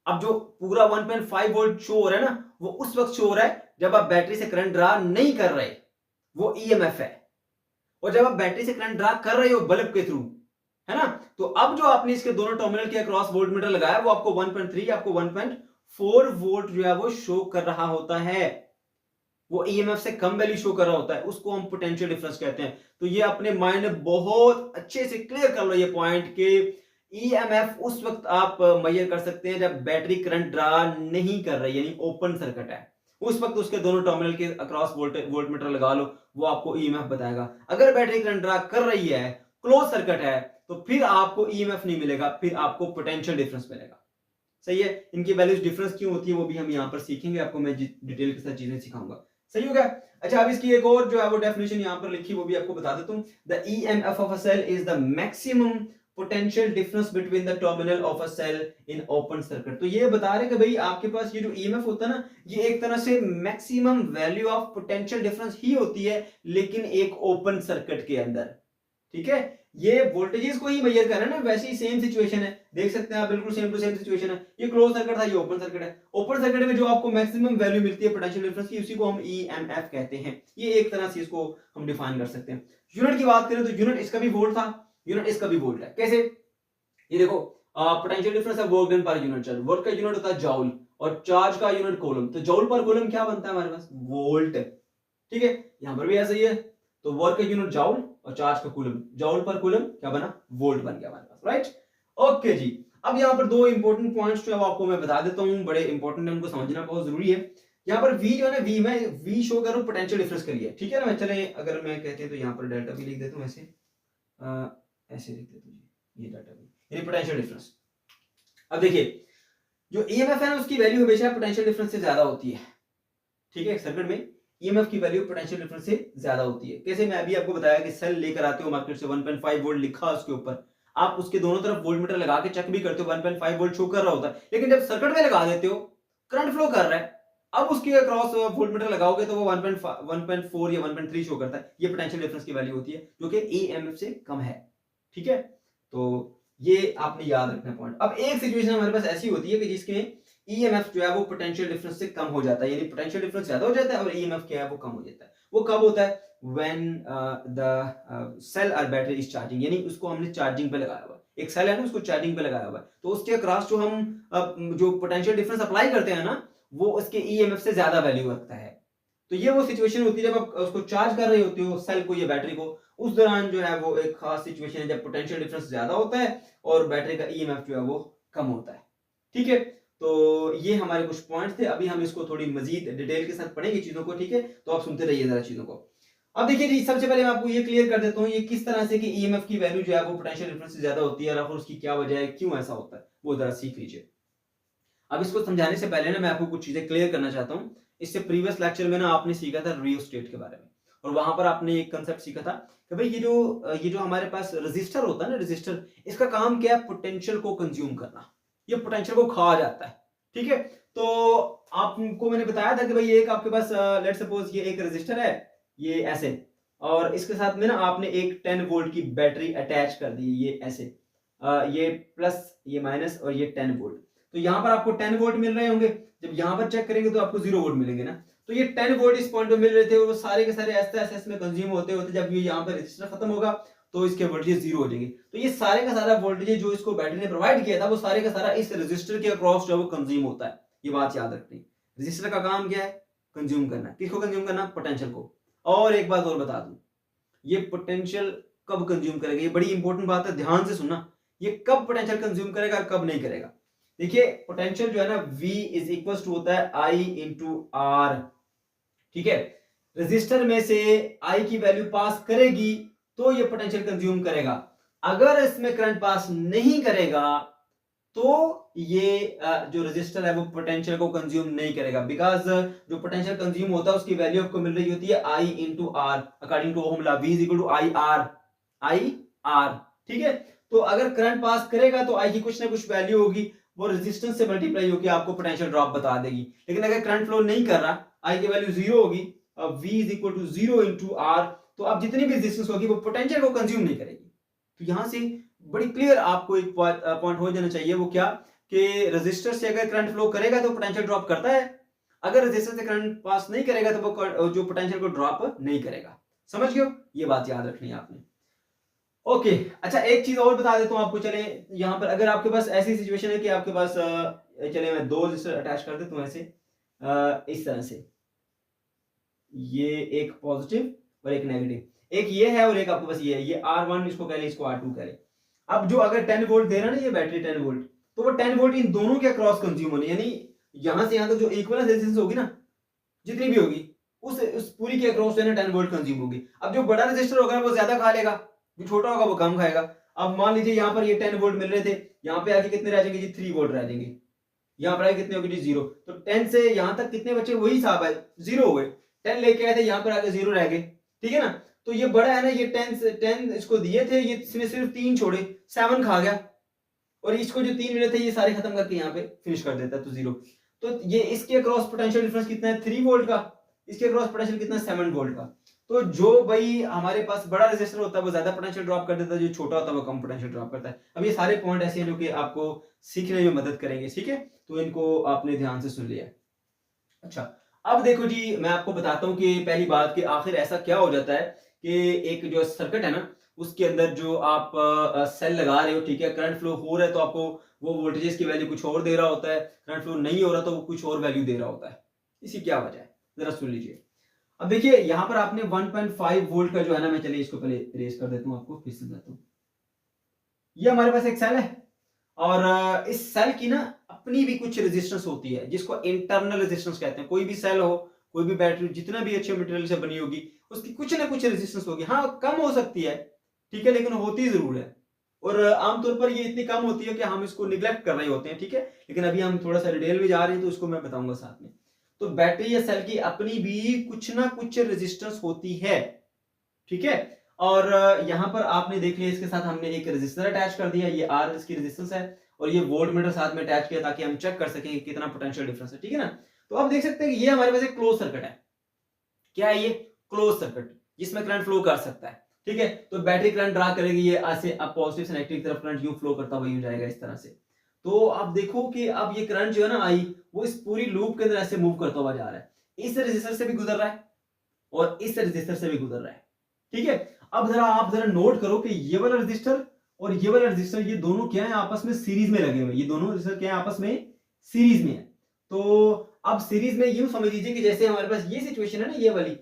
अब जो पूरा 1.5 वोल्ट शो हो रहा है ना, वो उस वक्त शो हो रहा है जब आप बैटरी से करंट ड्रा नहीं कर रहे, वो ईएमएफ है। और जब आप बैटरी से करंट ड्रा कर रहे हो बल्ब के थ्रू, है ना, तो अब जो आपने इसके दोनों टर्मिनल के अक्रॉस वोल्ट मीटर लगाया, वो आपको 1.3, आपको 1.4 वोल्ट जो है वो शो कर रहा होता है। वो ईएमएफ से कम वैल्यू शो कर रहा होता है, उसको हम पोटेंशियल डिफरेंस कहते हैं। तो ये अपने माइंड में बहुत अच्छे से क्लियर कर लो ये पॉइंट के ईएमएफ उस वक्त आप मेजर कर सकते हैं जब बैटरी करंट ड्रा नहीं कर रही, यानी ओपन सर्किट है, उस वक्त उसके दोनों टर्मिनल के अक्रॉस वोल्ट मीटर लगा लो, वो आपको ईएमएफ बताएगा। अगर बैटरी करंट ड्रा कर रही है, क्लोज सर्किट है, तो फिर आपको ईएमएफ नहीं मिलेगा, फिर आपको पोटेंशियल डिफरेंस मिलेगा। सही है। इनकी वैल्यूज डिफरेंस क्यों होती है वो भी हम यहाँ पर सीखेंगे, आपको मैं डिटेल के साथ चीजें सिखाऊंगा। सही हो गया। अच्छा, अब इसकी एक और जो है वो डेफिनेशन यहाँ पर लिखी, वो भी आपको बता देता हूँ। The EMF of a cell is the maximum potential difference between the terminal of a cell in open circuit. तो ये बता रहे कि भाई आपके पास ये जो ईएमएफ होता है ना, ये एक तरह से maximum value of potential difference ही होती है, लेकिन एक ओपन सर्किट के अंदर। ठीक है, ये वोल्टेजेस को ही मेजर कर रहा है ना, वैसे ही सेम सिचुएशन है, देख सकते हैं आप, बिल्कुल सेम टू सेम सिचुएशन है। ये क्लोज सर्किट था, ये ओपन सर्किट है। ओपन सर्किट में जो आपको मैक्सिमम वैल्यू मिलती है पोटेंशियल डिफरेंस की, उसी को हम ईएमएफ कहते हैं। ये एक तरह से इसको हम डिफाइन कर सकते हैं। यूनिट की बात करें तो यूनिट इसका भी वोल्ट था, यूनिट इसका भी वोल्ट है। कैसे? ये देखो, पोटेंशियल डिफरेंस है वर्क डन पर यूनिट चार्ज, वर्क का यूनिट होता है जॉउल और चार्ज का यूनिट कूलम। तो जॉउल पर कूलम क्या बनता है हमारे पास? वोल्ट। ठीक है, यहां पर भी ऐसा ही है। तो वर्क का यूनिट जॉउल और चार्ज का कूलम, जॉउल पर कूलम क्या बना? वोल्ट बन गया हमारे पास, राइट। ओके जी, अब यहाँ पर दो इंपॉर्टेंट पॉइंट्स जो है आपको मैं बता देता हूँ, बड़े इंपॉर्टेंट है, उनको समझना बहुत जरूरी है। यहाँ पर V जो है ना, V में V शो करूँ पोटेंशियल डिफरेंस के लिए, ठीक है ना। चले, अगर मैं कहते हैं तो यहाँ पर डेल्टा V लिख देता हूँ, ऐसे ऐसे लिख देता हूँ, ये डेल्टा V यानी पोटेंशियल डिफरेंस। अब देखिए, जो ईएमएफ है ना, उसकी वैल्यू हमेशा पोटेंशियल डिफरेंस से ज्यादा होती है। ठीक है, सर्किट में ईएमएफ की वैल्यू पोटेंशियल डिफरेंस से ज्यादा होती है। कैसे? मैं अभी आपको बताया कि सेल लेकर आते हो मार्केट से, 1.5 वोल्ट लिखा उसके ऊपर, आप उसके दोनों तरफ वोल्ट मीटर लगा के चेक भी करते हो, 1.5 वोल्ट शो कर रहा होता है, लेकिन जब सर्किट में लगा देते हो, करंट फ्लो कर रहा है, अब उसके अक्रॉस वोल्ट मीटर लगाओगे तो वो 1.4 या 1.3 शो करता है। ये पोटेंशियल डिफरेंस की वैल्यू होती है, जो कि ईएमएफ से कम है। ठीक है, तो ये आपने याद रखना पॉइंट। अब एक सिचुएशन हमारे पास ऐसी होती है कि जिसमें ईएमएफ जो है वो पोटेंशियल डिफरेंस से कम हो जाता है, यानी पोटेंशियल डिफरेंस ज्यादा हो जाता है और ईएमएफ क्या है वो कम हो जाता है। वो कब होता है? व्हेन द सेल और बैटरी इज चार्जिंग, यानी उसको हमने चार्जिंग पे लगाया हुआ है, एक सेल है ना, उसको चार्जिंग पे लगाया हुआ है, तो उसके अक्रॉस जो हम जो पोटेंशियल डिफरेंस अप्लाई करते हैं ना, वो उसके ईएमएफ से ज्यादा वैल्यू रखता है। तो ये वो सिचुएशन होती है जब आप उसको चार्ज कर रहे होते हो, सेल को या बैटरी को, उस दौरान जो है वो एक खास सिचुएशन है जब पोटेंशियल डिफरेंस ज्यादा होता है और बैटरी का ईएमएफ जो है वो कम होता है। ठीक है, तो ये हमारे कुछ पॉइंट्स थे। अभी हम इसको थोड़ी मजीद डिटेल के साथ पढ़ेंगे चीजों को, ठीक है, तो आप सुनते रहिए जरा चीजों को। अब देखिए जी, सबसे पहले मैं आपको ये क्लियर कर देता हूँ ये किस तरह से कि ईएमएफ की वैल्यू जो है वो पोटेंशियल डिफरेंस से ज्यादा होती है, और उसकी क्या वजह है, क्यों ऐसा होता है, वो जरा सीख लीजिए। अब इसको समझाने से पहले ना मैं आपको कुछ चीजें क्लियर करना चाहता हूँ। इससे प्रीवियस लेक्चर में ना आपने सीखा था रियोस्टेट के बारे में, और वहां पर आपने एक कंसेप्ट सीखा था कि भाई ये जो हमारे पास रजिस्टर होता है ना, रजिस्टर, इसका काम क्या है? पोटेंशियल को कंज्यूम करना, ये पोटेंशियल को खा जाता है। ठीक है, तो आपको मैंने बताया था कि भाई एक आपके पास लेट सपोज ये एक रजिस्टर है, ये ऐसे, और इसके साथ में ना आपने एक 10 वोल्ट की बैटरी अटैच कर दी, ये ऐसे, ये प्लस, ये माइनस, और ये 10 वोल्ट। तो यहाँ पर आपको 10 वोल्ट मिल रहे होंगे, जब यहाँ पर चेक करेंगे तो आपको 0 वोल्ट मिलेंगे ना। तो ये 10 वोल्ट इस पॉइंट पे मिल रहे थे, और वो सारे के सारे एस में कंज्यूम होते होते जब ये यहाँ पर रजिस्टर खत्म होगा तो इसके वोल्टेज 0 हो जाएंगे। तो ये सारे का सारा वोल्टेज जो इसको बैटरी ने प्रोवाइड किया था, वो सारे का सारा इस रजिस्टर के अक्रॉस जो है वो कंज्यूम होता है। ये बात याद रखनी, रजिस्टर का काम क्या है? कंज्यूम करना। किसको कंज्यूम करना? पोटेंशियल को। और एक बात और बता दूं, ये पोटेंशियल कब कंज्यूम करेगा, ये बड़ी इंपॉर्टेंट बात है, ध्यान से सुनना, ये कब पोटेंशियल कंज्यूम करेगा और कब नहीं करेगा। देखिए पोटेंशियल जो है ना V इज इक्वल टू होता है I इंटू R, ठीक है। रेजिस्टर में से I की वैल्यू पास करेगी तो ये पोटेंशियल कंज्यूम करेगा, अगर इसमें करंट पास नहीं करेगा तो ये जो रेजिस्टर है वो पोटेंशियल को कंज्यूम नहीं करेगा, बिकॉज जो पोटेंशियल कंज्यूम होता है उसकी वैल्यू आपको मिल रही होती है I into R, according to Ohm law V is equal to I R, ठीक है। तो अगर करंट पास करेगा तो I की कुछ ना कुछ वैल्यू होगी, वो रेजिस्टेंस से मल्टीप्लाई होकर आपको पोटेंशियल ड्रॉप बता देगी। लेकिन अगर करंट फ्लो नहीं कर रहा, I की वैल्यू जीरो होगी, V is equal to zero into R, तो अब जितनी भी रेजिस्टेंस होगी वो पोटेंशियल को कंज्यूम नहीं करेगी। तो यहां से बड़ी क्लियर आपको एक पॉइंट हो जाना चाहिए, वो क्या कि रेजिस्टर से अगर करंट फ्लो करेगा तो पोटेंशियल ड्रॉप करता है, अगर रेजिस्टर से करंट पास नहीं करेगा तो वो जो पोटेंशियल को ड्रॉप नहीं करेगा। समझ गए हो, ये बात याद रखनी है आपने। ओके अच्छा, एक चीज और बता देता हूं आपको। चले यहां पर अगर आपके पास ऐसी सिचुएशन है कि आपके पास चले मैं दो रेजिस्टर अटैच कर देता हूं ऐसे, इस तरह से, ये एक पॉजिटिव और एक नेगेटिव, एक ये है और एक आपके पास ये है, ये R1 इसको कह ले, इसको R2 कह ले। अब जो अगर 10 वोल्ट दे रहा है ना ये बैटरी 10 वोल्ट, तो वो 10 वोल्ट इन दोनों के अक्रॉस कंज्यूम होने, यानी यहां से यहां तक जो इक्विवेलेंस रेजिस्टेंस होगी ना, जितनी भी होगी उस पूरी के अक्रॉस जो है ना 10 वोल्ट कंज्यूम होगी। अब जो बड़ा रेजिस्टर होगा वो ज्यादा खा लेगा, जो छोटा होगा वो कम खाएगा। अब मान लीजिए यहाँ पर ये 10 वोल्ट मिल रहे थे, यहाँ पे आके कितने रह जाएंगे जी, 3 वोल्ट रह जाएंगे, यहाँ पर आगे कितने होगी जी, 0। तो 10 से यहाँ तक कितने बचे, वही हिसाब है, 0 हो गए। 10 लेके आए थे, यहाँ पर आगे 0 रह गए, ठीक है ना। तो ये बड़ा है ना, ये 10 इसको दिए थे, ये इसने सिर्फ 3 छोड़े, 7 खा गया, और इसको जो 3 मिले थे ये सारे खत्म करके यहाँ पे फिनिश कर देता है, तो 0। तो ये इसके अक्रॉस पोटेंशियल डिफरेंस कितना है, 3 वोल्ट का, इसके अक्रॉस पोटेंशियल कितना है, 7 वोल्ट का। तो जो भाई हमारे पास बड़ा रेजिस्टर होता है वो ज्यादा पोटेंशियल ड्रॉप कर देता है, जो छोटा होता है वो कम पोटेंशियल ड्रॉप करता है। अब ये सारे पॉइंट ऐसे हैं जो कि आपको सीखने में मदद करेंगे, ठीक है, तो इनको आपने ध्यान से सुन लिया। अच्छा अब देखो जी, मैं आपको बताता हूँ कि पहली बात कि आखिर ऐसा क्या हो जाता है कि एक जो सर्किट है ना उसके अंदर जो आप सेल लगा रहे हो, ठीक है, करंट फ्लो हो रहा है तो आपको वो वोल्टेजेस की वैल्यू कुछ और दे रहा होता है, करंट फ्लो नहीं हो रहा तो वो कुछ और वैल्यू दे रहा होता है। इसी क्या वजह है, जरा सुन लीजिए। अब देखिए यहाँ पर आपने 1.5 वोल्ट का जो है ना, मैं चलिए इसको पहले इरेज कर देता हूँ, आपको फिर समझाता हूँ। ये हमारे पास एक सेल है और इस सेल की ना अपनी भी कुछ रेजिस्टेंस होती है जिसको इंटरनल रेजिस्टेंस कहते हैं। कोई भी सेल हो, कोई भी बैटरी जितना भी अच्छे मटेरियल से बनी होगी उसकी कुछ ना कुछ रेजिस्टेंस होगी, हाँ कम हो सकती है, ठीक है, लेकिन होती जरूर है। और आमतौर पर ये इतनी कम होती है कि हम इसको निग्लेक्ट कर रहे होते हैं, ठीक है, लेकिन अभी हम थोड़ा सा डिटेल में जा रहे हैं तो उसको मैं बताऊंगा साथ में। तो बैटरी या सेल की अपनी भी कुछ ना कुछ रेजिस्टेंस होती है, ठीक है। और यहां पर आपने देख लिया, इसके साथ हमने एक रेजिस्टर अटैच कर दिया, ये R इसकी रेजिस्टेंस है, और ये वोल्ट मीटर साथ में अटैच किया ताकि हम चेक कर सकें कितना पोटेंशियल डिफरेंस है, ठीक है ना। तो आप देख सकते हैं कि ये हमारे पास एक क्लोज सर्किट है। क्या है ये, क्लोज सर्किट, जिसमें करंट फ्लो कर सकता है, ठीक है। तो बैटरी करंट ड्रा करेगी, ये ऐसे अब पॉजिटिव से नेगेटिव तरफ करंट यूं फ्लो करता हुआ यूं जाएगा इस तरह से। तो आप देखो कि अब ये करंट जो है ना आई, वो इस पूरी लूप के अंदर ऐसे मूव करता हुआ जा रहा है, इस रेजिस्टर से भी गुजर रहा है और इस रेजिस्टर से भी गुजर रहा है, ठीक है। अब आप जरा नोट करो कि ये वाला रेजिस्टर और ये वाला रेजिस्टर, ये दोनों क्या है, आपस में सीरीज में लगे हुए, ये दोनों रेजिस्टर क्या है, आपस में सीरीज में है। तो अब सीरीज में यूं समझ लीजिए कि जैसे हमारे पास ये सिचुएशन है ना, ये वाली,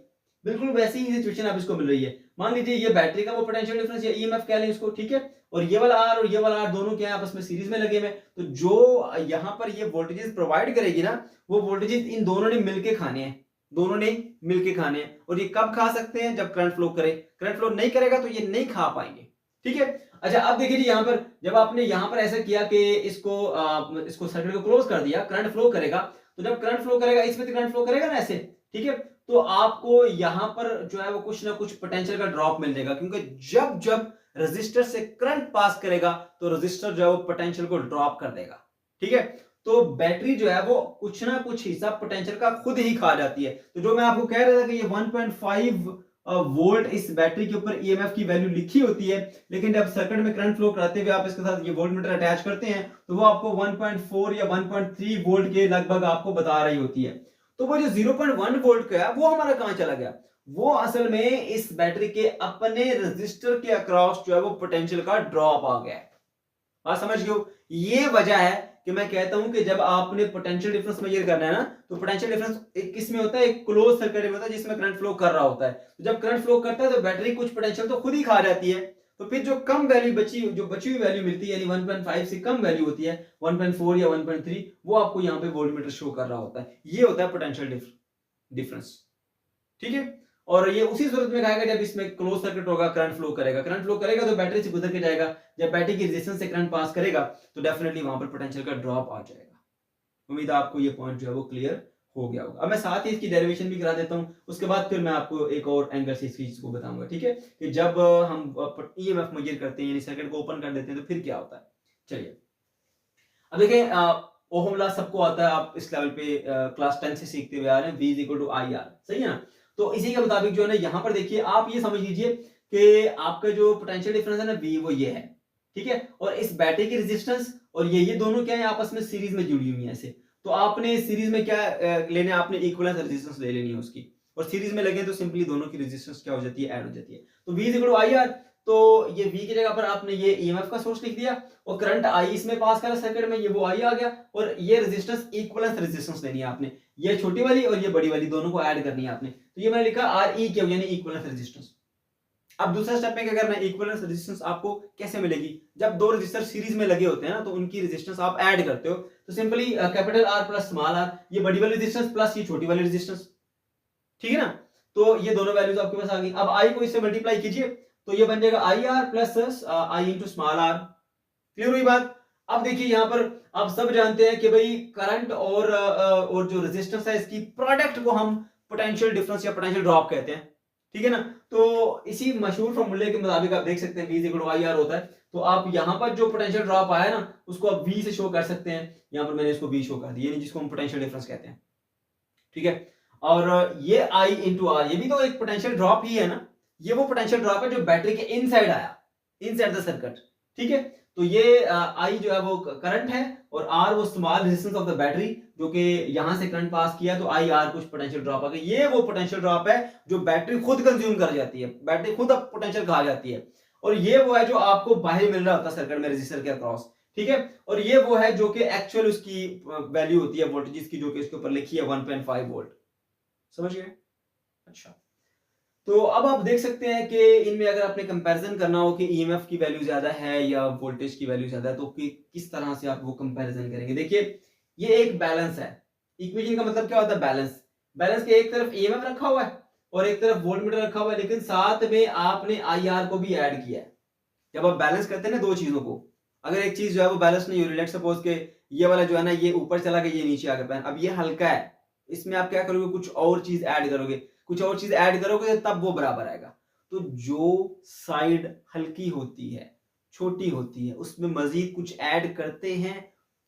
बिल्कुल वैसी ही सिचुएशन अब इसको मिल रही है। मान लीजिए ये बैटरी का वो पोटेंशियल डिफरेंस या ईएमएफ कह लें इसको, ठीक है, और ये वाला आर और ये वाला आर दोनों क्या है, आपस में सीरीज में लगे हुए। तो जो यहां पर ये वोल्टेजेस प्रोवाइड करेगी ना, वो वोल्टेजेस इन दोनों ने मिलके खाने हैं, दोनों ने मिलके खाने हैं। और ये कब खा सकते हैं, जब करंट फ्लो करे, करंट फ्लो नहीं करेगा तो ये नहीं खा पाएंगे, ठीक है। अच्छा अब देखिए जी, यहाँ पर जब आपने यहाँ पर ऐसा किया कि इसको सर्किट को क्लोज कर दिया, करंट फ्लो करेगा, तो जब करंट फ्लो करेगा इसमें तो करंट फ्लो करेगा ना ऐसे, ठीक है, तो आपको यहाँ पर जो है वो कुछ ना कुछ पोटेंशियल का ड्रॉप मिल जाएगा, क्योंकि जब जब रेजिस्टर से करंट पास करेगा तो रेजिस्टर जो है वो पोटेंशियल को ड्रॉप कर देगा, ठीक है। तो बैटरी जो है वो कुछ ना कुछ हिस्सा पोटेंशियल का खुद ही खा जाती है। तो जो मैं आपको कह रहा था कि ये 1.5 वोल्ट इस बैटरी के ऊपर ईएमएफ की वैल्यू लिखी होती है, लेकिन जब सर्किट में करंट फ्लो कराते हुए आप इसके साथ ये वोल्ट मीटर अटैच करते हैं तो वो आपको 1.4 या 1.3 वोल्ट के लगभग आपको बता रही होती है। तो वो जो 0.1 वोल्ट का है वो हमारा कहां चला गया, वो असल में इस बैटरी के अपने रेजिस्टर के अक्रॉस जो है वो पोटेंशियल का ड्रॉप आ गया है। बात समझ गए हो, ये वजह है कि मैं कहता हूं कि जब आपने पोटेंशियल डिफरेंस मेजर करना है ना, तो पोटेंशियल डिफरेंस किस में होता है, एक क्लोज सर्किट में होता है जिसमें करंट फ्लो कर रहा होता है। तो जब करंट फ्लो करता है तो बैटरी कुछ पोटेंशियल तो खुद ही खा जाती है, तो फिर जो कम वैल्यू जो बची हुई वैल्यू मिलती है, यानी 1.5 से कम वैल्यू होती है, 1.4 या 1.3, वो आपको यहाँ पे वोल्टमीटर शो कर रहा होता है। ये होता है पोटेंशियल डिफरेंस, ठीक है। और ये उसी सूरत में खाएगा जब इसमें क्लोज सर्किट होगा, करंट फ्लो करेगा तो बैटरी से गुजर के जाएगा। जब बैटरी की रेजिस्टेंस से करंट पास करेगा तो डेफिनेटली वहां पर पोटेंशियल का ड्रॉप आ जाएगा। उम्मीद है आपको ये पॉइंट जो है वो क्लियर हो गया होगा। अब मैं साथ ही इसकी डेरिवेशन भी करा देता हूं, उसके बाद फिर मैं आपको एक और एंगल से इस चीज को बताऊंगा, ठीक है, कि जब हम ईएमएफ मेजर करते हैं, यानी सर्किट को ओपन कर देते हैं, तो फिर क्या होता है। चलिए अब देखें, ओहम लॉ सबको आता है, आप इस लेवल पे क्लास 10 से सीखते हुए आ रहे हैं, V equal to I R, सही है ना। तो इसी के मुताबिक जो है ना, यहाँ पर देखिए आप ये समझ लीजिए कि आपका जो पोटेंशियल डिफरेंस है ना V, वो ये है, ठीक है। और इस बैटरी की रेजिस्टेंस और ये दोनों क्या है, आपस में सीरीज में जुड़ी हुई है ऐसे। तो आपने सीरीज में क्या लेने, आपने इक्विवेलेंट रेजिस्टेंस ले लेनी है उसकी, और सीरीज में लगे तो सिंपली दोनों की रेजिस्टेंस क्या हो जाती है, ऐड हो जाती है। तो V equal to I R, तो ये V की जगह पर आपने ये ईएमएफ का सोर्स लिख दिया, और करंट I इसमें पास करा सर्किट में, ये वो I आ गया, और ये रेजिस्टेंस इक्विवेलेंट रेजिस्टेंस लेनी है आपने, ये छोटी वाली और ये बड़ी वाली दोनों को ऐड करनी है आपने। तो ये मैंने लिखा REQ यानी इक्विवेलेंट रेजिस्टेंस। अब दूसरा स्टेप में क्या करना है, इक्विवेलेंट रेजिस्टेंस आपको कैसे मिलेगी, जब दो रेजिस्टर सीरीज में लगे होते हैं ना, तो उनकी रेजिस्टेंस आप ऐड करते हो। तो simply capital R plus small r, ये बड़ी वाली रेजिस्टेंस प्लस ये छोटी वाली रेजिस्टेंस, ठीक है ना। तो ये दोनों वैल्यूज आपके पास आ गई। अब I को इससे मल्टीप्लाई कीजिए, तो ये बन जाएगा IR plus I into small r। Clear हुई बात। अब देखिए यहाँ पर आप सब जानते हैं कि भाई करंट और जो रेजिस्टेंस है, इसकी प्रोडक्ट को हम पोटेंशियल डिफरेंस या पोटेंशियल ड्रॉप कहते हैं, ठीक है ना। तो इसी मशहूर फॉर्मूले के मुताबिक आप देख सकते हैं V equal to I R होता है। तो आप यहाँ पर जो पोटेंशियल ड्रॉप आया ना, उसको आप V से शो कर सकते हैं। यहाँ पर मैंने इसको V शो कर दिया, यानी जिसको हम पोटेंशियल डिफरेंस कहते हैं, ठीक है। और ये I इंटू आर, ये भी तो एक पोटेंशियल ड्रॉप ही है ना, ये वो पोटेंशियल ड्रॉप है जो बैटरी के इनसाइड आया, इनसाइड द सर्किट, ठीक है। तो ये I जो है वो करंट है, और R वो small resistance of the battery, जो कि यहां से करंट पास किया, तो आई आर कुछ पोटेंशियल ड्रॉप आ गया। ये वो पोटेंशियल ड्रॉप है जो बैटरी खुद कंज्यूम कर जाती है, बैटरी खुद अब पोटेंशियल खा जाती है। और ये वो है जो आपको बाहर मिल रहा होता है सर्किट में रेजिस्टर के अक्रॉस, ठीक है। और ये वो है जो कि एक्चुअल उसकी वैल्यू होती है वोल्टेज की, जो कि इसके ऊपर लिखी है 1.5 वोल्ट, समझ गए। अच्छा, तो अब आप देख सकते हैं कि इनमें अगर आपने कंपैरिजन करना हो कि ईएमएफ की वैल्यू ज्यादा है या वोल्टेज की वैल्यू ज्यादा है, तो किस तरह से आप वो कंपैरिजन करेंगे। देखिए ये एक बैलेंस है, इक्वेशन का मतलब क्या होता है, बैलेंस। बैलेंस के एक तरफ ईएमएफ रखा हुआ है और एक तरफ वोल्टमीटर रखा हुआ है, लेकिन साथ में आपने आईआर को भी ऐड किया है। जब आप बैलेंस करते हैं ना दो चीजों को, अगर एक चीज जो है वो बैलेंस नहीं हो रही, लेट्स सपोज के ये वाला जो है ना, ये ऊपर चला गया, ये नीचे आ गया, अब ये हल्का है, इसमें आप क्या करोगे, कुछ और चीज ऐड करोगे, कुछ और चीज ऐड करोगे, तब वो बराबर आएगा। तो जो साइड हल्की होती है, छोटी होती है, उसमें मजीद कुछ ऐड करते हैं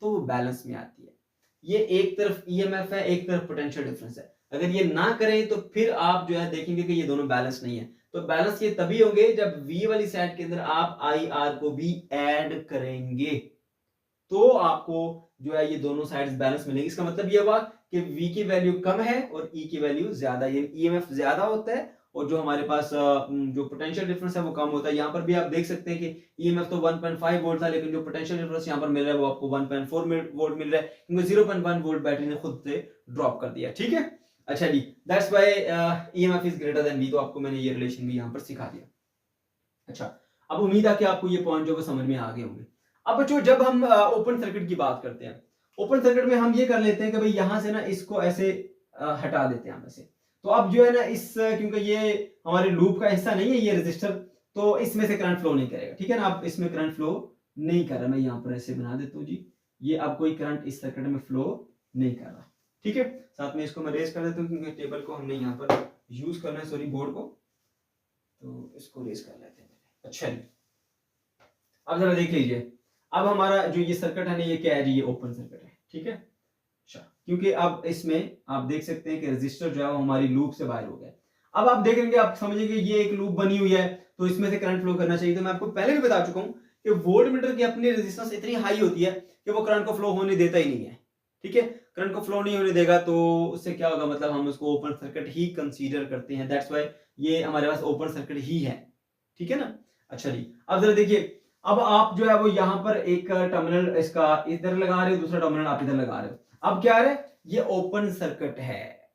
तो वो बैलेंस में आती है। ये एक तरफ ईएमएफ है, एक तरफ पोटेंशियल डिफरेंस है। अगर ये ना करें तो फिर आप जो है देखेंगे कि ये दोनों बैलेंस नहीं है। तो बैलेंस ये तभी होंगे जब V वाली साइड के अंदर आप IR को भी ऐड करेंगे, तो आपको जो है ये दोनों साइड्स बैलेंस मिलेंगी। इसका मतलब ये हुआ कि V की वैल्यू कम है और E की वैल्यू ज्यादा, ये EMF ज्यादा होता है, और जो हमारे पास जो पोटेंशियल डिफरेंस है वो कम होता है। यहाँ पर भी आप देख सकते हैं कि EMF तो 1.5 वोल्ट था, लेकिन जो पोटेंशियल डिफरेंस यहाँ पर मिल रहा है वो आपको 1.4 वोल्ट मिल रहा है, क्योंकि 0.1 वोल्ट बैटरी ने खुद से ड्रॉप कर दिया, ठीक है। अच्छा जी, that's why EMF is greater than V, तो आपको मैंने ये रिलेशन भी यहाँ पर सिखा दिया। अच्छा, अब उम्मीद है कि आपको ये पॉइंट जो है समझ में आ गए होंगे। अब बच्चों जब हम ओपन सर्किट की बात करते हैं, ओपन सर्किट में हम ये कर लेते हैं कि भाई यहां से ना इसको ऐसे हटा देते हैं हम ऐसे। तो अब जो है ना क्योंकि ये हमारे लूप का हिस्सा नहीं है ये रेजिस्टर, तो इसमें से करंट फ्लो नहीं करेगा, ठीक है ना। अब इसमें करंट फ्लो नहीं कर रहा, मैं यहाँ पर ऐसे बना देता हूँ जी, ये अब कोई करंट इस सर्किट में फ्लो नहीं कर रहा, ठीक है। साथ में इसको मैं रेज कर देता हूँ, क्योंकि टेबल को हमने यहाँ पर यूज करना है, सॉरी बोर्ड को, तो इसको रेज कर लेते हैं। अच्छा जी, अब जरा देख लीजिए, अब हमारा जो ये सर्किट है ना, ये क्या है जी, ये ओपन सर्किट है, ठीक है। अच्छा, क्योंकि अब इसमें आप देख सकते हैं कि रेजिस्टर जो है वो हमारी लूप से बाहर हो गया। अब आप देखेंगे, आप समझेंगे ये एक लूप बनी हुई है, तो इसमें से करंट फ्लो करना चाहिए। तो मैं आपको पहले भी बता चुका हूं कि वोल्टमीटर की अपनी रेजिस्टेंस इतनी हाई होती है कि वो करंट को फ्लो होने देता ही नहीं है, ठीक है। करंट को फ्लो नहीं होने देगा तो उससे क्या होगा, मतलब हम उसको ओपन सर्किट ही कंसीडर करते हैं, दैट्स व्हाई ये हमारे पास ओपन सर्किट ही है, ठीक है ना। अच्छा जी, अब जरा देखिए, अब आप जो है वो यहाँ पर एक टर्मिनल इसका इधर लगा रहे हो, दूसरा टर्मिनल आप इधर लगा रहे हो। अब क्या है, ये ओपन सर्किट है,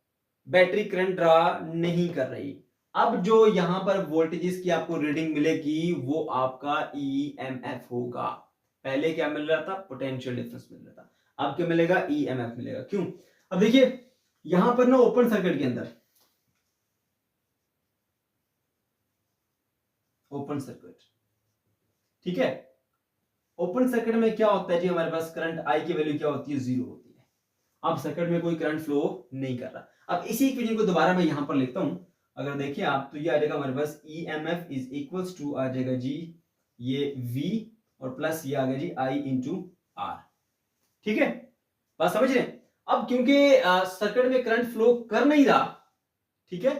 बैटरी करंट ड्रा नहीं कर रही, अब जो यहां पर वोल्टेजेस की आपको रीडिंग मिलेगी वो आपका ईएमएफ होगा। पहले क्या मिल रहा था? पोटेंशियल डिफरेंस मिल रहा था। अब क्या मिलेगा? ईएमएफ मिलेगा। क्यों? अब देखिए यहां पर ना ओपन सर्किट के अंदर, ओपन सर्किट, ठीक है, ओपन सर्किट में क्या होता है जी, हमारे पास करंट आई की वैल्यू क्या होती है? 0 होती है। अब सर्किट में कोई करंट फ्लो नहीं कर रहा। अब इसी इक्वेशन को दोबारा मैं यहां पर लिखता हूं, अगर देखिए आप, तो ये आ जाएगा हमारे पास ईएमएफ इज इक्वल्स टू आ जाएगा जी ये V और प्लस ये आ गया जी I इंटू R। ठीक है, बात समझ रहे हैं? अब क्योंकि सर्किट में करंट फ्लो कर नहीं रहा, ठीक है,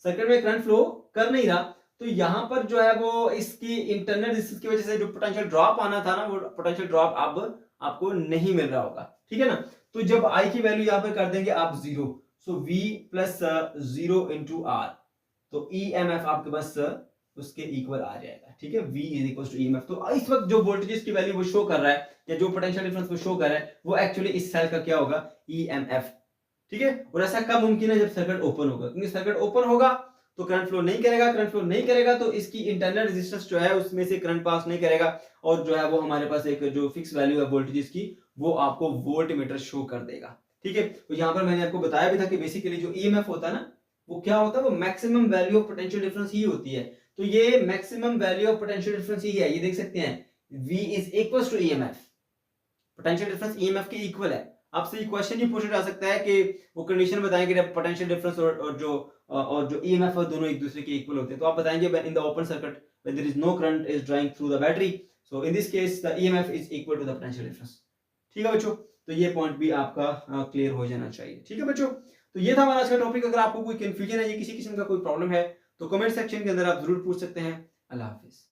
सर्किट में करंट फ्लो कर नहीं रहा, तो यहां पर जो है वो इसकी इंटरनल रेजिस्टेंस की वजह से जो पोटेंशियल ड्रॉप आना था ना, वो पोटेंशियल ड्रॉप अब आपको नहीं मिल रहा होगा। ठीक है ना? तो जब I की वैल्यू यहां पर कर देंगे आप 0, सो V प्लस 0 इंटू R, तो EMF आपके पास उसके इक्वल आ जाएगा। ठीक है, V is equal to EMF। तो इस वक्त जो वोल्टेजेस की वैल्यू वो शो कर रहा है या जो पोटेंशियल डिफरेंस वो शो कर रहा है, वो एक्चुअली इस सेल का क्या होगा? EMF। ठीक है, और ऐसा कब मुमकिन है? जब सर्किट ओपन होगा, क्योंकि सर्किट ओपन होगा तो करंट फ्लो नहीं करेगा, करंट फ्लो नहीं करेगा तो इसकी इंटरनल रेजिस्टेंस जो है उसमें से करंट पास नहीं करेगा, और जो है वो हमारे पास एक जो फिक्स वैल्यू है वोल्टेजेस की, वो आपको वोल्टमीटर शो कर देगा। ठीक है, तो यहां पर मैंने आपको बताया भी था कि बेसिकली जो ईएमएफ होता है ना, वो क्या होता है? वो maximum value of potential difference ही होती है। तो ये maximum value of potential difference ही है, ये देख सकते हैं, V is equal to EMF, potential difference EMF के इक्वल है। आपसे ये क्वेश्चन ही पूछा जा सकता है कि वो कंडीशन बताएंगे जब पोटेंशियल डिफरेंस और जो EMF है दोनों एक दूसरे के इक्वल होते हैं, तो आप बताएंगे when in the open circuit when there is no current is drawing through the battery, so in this case the EMF is equal to the potential difference. ठीक है बच्चों, तो ये पॉइंट भी आपका क्लियर हो जाना चाहिए। ठीक है बच्चों, तो ये था हमारा आज का टॉपिक। अगर आपको कोई कंफ्यूजन है या किसी किस्म का कोई प्रॉब्लम है तो कमेंट सेक्शन के अंदर आप जरूर पूछ सकते हैं। अल्लाह हाफिज।